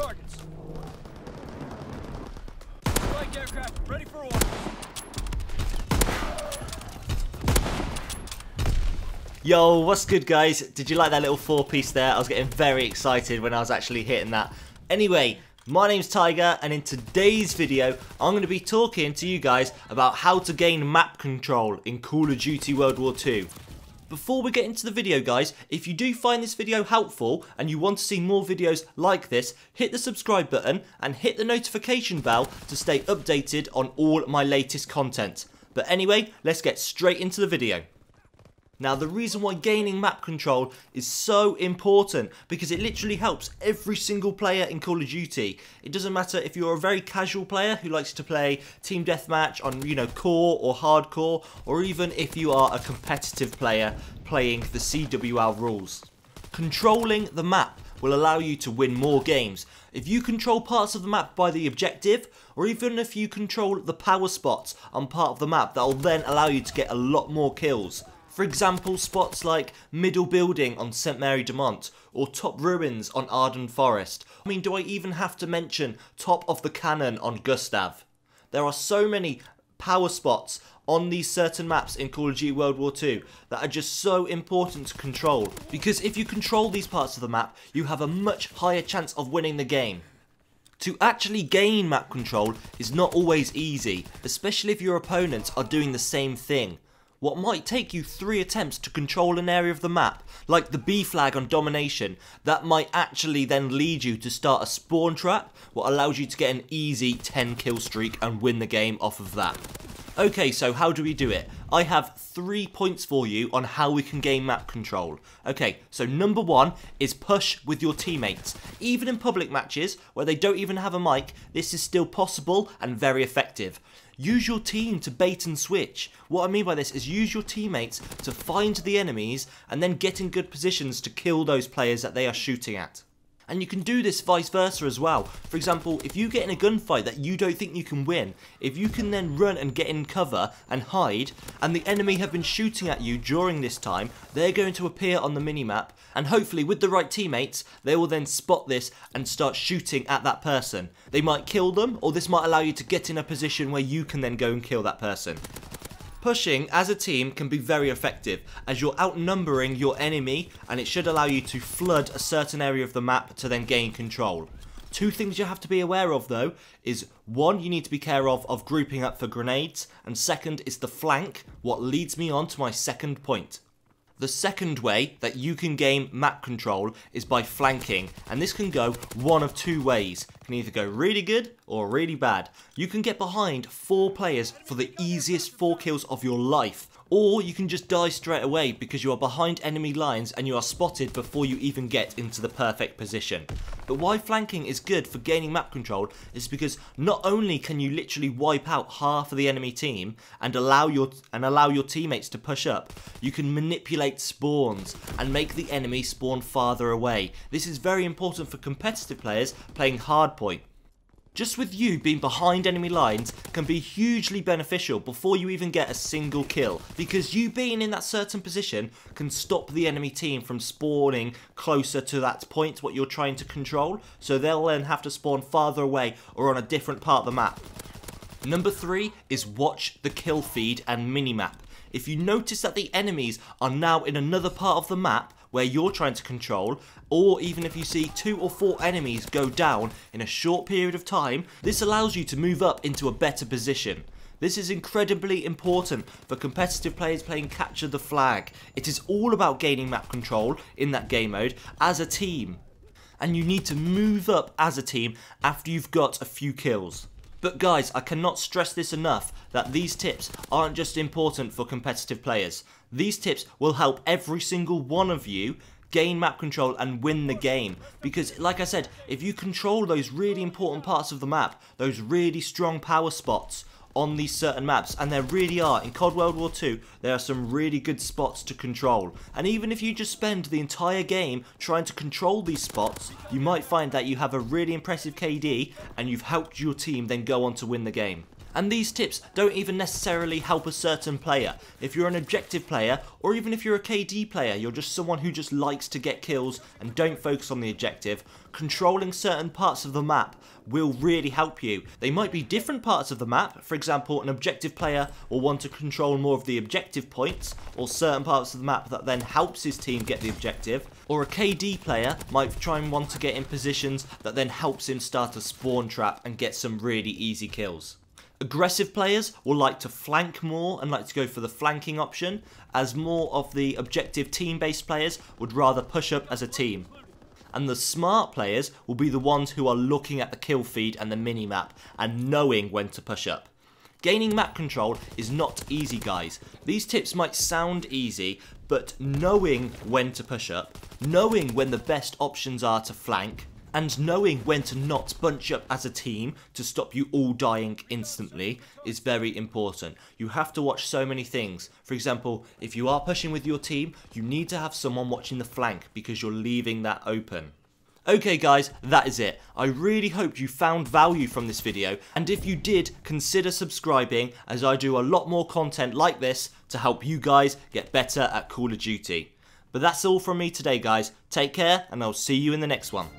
targets. Strike aircraft, ready for orders. Yo, what's good guys? Did you like that little 4-piece there? I was getting very excited when I was actually hitting that. Anyway, my name's Tiger, and in today's video, I'm going to be talking to you guys about how to gain map control in Call of Duty World War II. Before we get into the video guys, if you do find this video helpful and you want to see more videos like this, hit the subscribe button and hit the notification bell to stay updated on all my latest content. But anyway, let's get straight into the video. Now the reason why gaining map control is so important because it literally helps every single player in Call of Duty. It doesn't matter if you're a very casual player who likes to play team deathmatch on core or hardcore, or even if you are a competitive player playing the CWL rules. Controlling the map will allow you to win more games. If you control parts of the map by the objective, or even if you control the power spots on part of the map, that will then allow you to get a lot more kills. For example, spots like Middle Building on St Mary de Mont, or Top Ruins on Arden Forest. I mean, do I even have to mention Top of the Cannon on Gustav? There are so many power spots on these certain maps in Call of Duty World War II that are just so important to control, because if you control these parts of the map, you have a much higher chance of winning the game. To actually gain map control is not always easy, especially if your opponents are doing the same thing. What might take you 3 attempts to control an area of the map, like the B flag on Domination, that might actually then lead you to start a spawn trap, what allows you to get an easy 10 kill streak and win the game off of that. Okay, so how do we do it? I have 3 points for you on how we can gain map control. Okay, so number 1 is push with your teammates. Even in public matches, where they don't even have a mic, this is still possible and very effective. Use your team to bait and switch. What I mean by this is use your teammates to find the enemies and then get in good positions to kill those players that they are shooting at. And you can do this vice versa as well. For example, if you get in a gunfight that you don't think you can win, if you can then run and get in cover and hide, and the enemy have been shooting at you during this time, they're going to appear on the minimap, and hopefully with the right teammates, they will then spot this and start shooting at that person. They might kill them, or this might allow you to get in a position where you can then go and kill that person. Pushing as a team can be very effective as you're outnumbering your enemy, and it should allow you to flood a certain area of the map to then gain control. 2 things you have to be aware of though is 1, you need to be careful of grouping up for grenades, and 2nd is the flank, what leads me on to my second point. The second way that you can gain map control is by flanking, and this can go one of 2 ways. It can either go really good or really bad. You can get behind 4 players for the easiest 4 kills of your life, or you can just die straight away because you are behind enemy lines and you are spotted before you even get into the perfect position. But why flanking is good for gaining map control is because not only can you literally wipe out half of the enemy team and allow your teammates to push up, you can manipulate spawns and make the enemy spawn farther away. This is very important for competitive players playing hardpoint. Just with you being behind enemy lines can be hugely beneficial before you even get a single kill, because you being in that certain position can stop the enemy team from spawning closer to that point what you're trying to control, so they'll then have to spawn farther away or on a different part of the map. Number 3 is watch the kill feed and minimap. If you notice that the enemies are now in another part of the map where you're trying to control, or even if you see 2 or 4 enemies go down in a short period of time, this allows you to move up into a better position. This is incredibly important for competitive players playing Capture the Flag. It is all about gaining map control in that game mode as a team, and you need to move up as a team after you've got a few kills. But guys, I cannot stress this enough that these tips aren't just important for competitive players. These tips will help every single one of you gain map control and win the game, because like I said, if you control those really important parts of the map, those really strong power spots on these certain maps, and there really are, in COD World War II, there are some really good spots to control. And even if you just spend the entire game trying to control these spots, you might find that you have a really impressive KD and you've helped your team then go on to win the game. And these tips don't even necessarily help a certain player. If you're an objective player, or even if you're a KD player, you're just someone who just likes to get kills and don't focus on the objective, controlling certain parts of the map will really help you. They might be different parts of the map. For example, an objective player will want to control more of the objective points, or certain parts of the map that then helps his team get the objective. Or a KD player might try and want to get in positions that then helps him start a spawn trap and get some really easy kills. Aggressive players will like to flank more and like to go for the flanking option, as more of the objective team-based players would rather push up as a team. And the smart players will be the ones who are looking at the kill feed and the minimap and knowing when to push up. Gaining map control is not easy, guys. These tips might sound easy, but knowing when to push up, knowing when the best options are to flank, and knowing when to not bunch up as a team to stop you all dying instantly is very important. You have to watch so many things. For example, if you are pushing with your team, you need to have someone watching the flank because you're leaving that open. Okay guys, that is it. I really hope you found value from this video, and if you did, consider subscribing, as I do a lot more content like this to help you guys get better at Call of Duty. But that's all from me today, guys. Take care, and I'll see you in the next one.